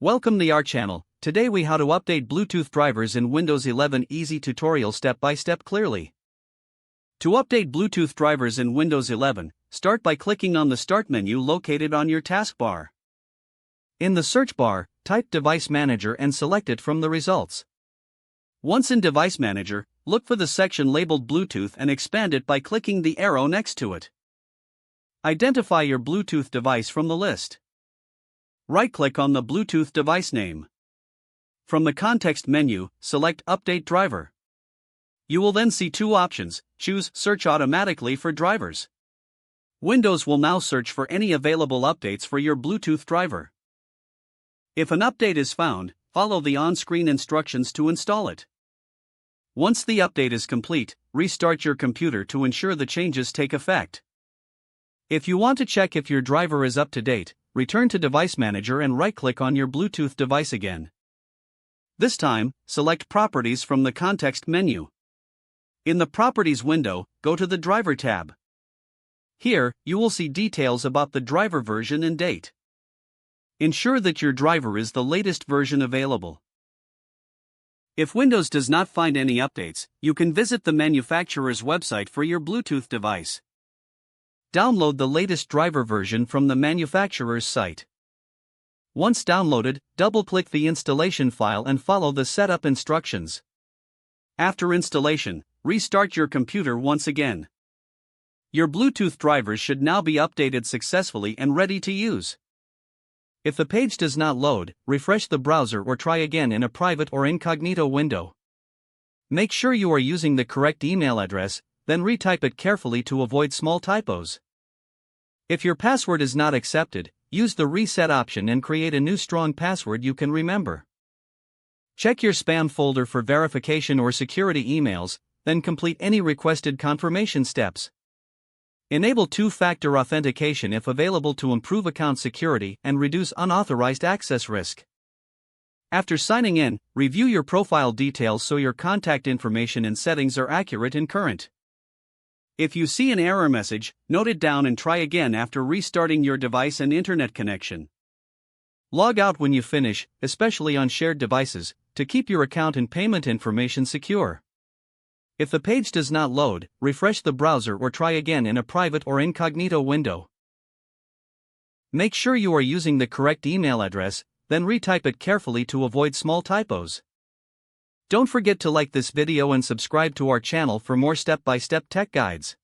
Welcome to our channel. Today we how to update Bluetooth drivers in Windows 11 easy tutorial step by step clearly. To update Bluetooth drivers in Windows 11, start by clicking on the Start menu located on your taskbar. In the search bar, type Device Manager and select it from the results. Once in Device Manager, look for the section labeled Bluetooth and expand it by clicking the arrow next to it. Identify your Bluetooth device from the list. Right-click on the Bluetooth device name. From the context menu, select Update Driver. You will then see two options. Choose Search automatically for drivers. Windows will now search for any available updates for your Bluetooth driver. If an update is found, follow the on-screen instructions to install it. Once the update is complete, restart your computer to ensure the changes take effect. If you want to check if your driver is up to date, return to Device Manager and right-click on your Bluetooth device again. This time, select Properties from the context menu. In the Properties window, go to the Driver tab. Here, you will see details about the driver version and date. Ensure that your driver is the latest version available. If Windows does not find any updates, you can visit the manufacturer's website for your Bluetooth device. Download the latest driver version from the manufacturer's site. Once downloaded, double-click the installation file and follow the setup instructions. After installation, restart your computer once again. Your Bluetooth drivers should now be updated successfully and ready to use. If the page does not load, refresh the browser or try again in a private or incognito window. Make sure you are using the correct email address, then retype it carefully to avoid small typos. If your password is not accepted, use the reset option and create a new strong password you can remember. Check your spam folder for verification or security emails, then complete any requested confirmation steps. Enable two-factor authentication if available to improve account security and reduce unauthorized access risk. After signing in, review your profile details so your contact information and settings are accurate and current. If you see an error message, note it down and try again after restarting your device and internet connection. Log out when you finish, especially on shared devices, to keep your account and payment information secure. If the page does not load, refresh the browser or try again in a private or incognito window. Make sure you are using the correct email address, then retype it carefully to avoid small typos. Don't forget to like this video and subscribe to our channel for more step-by-step tech guides.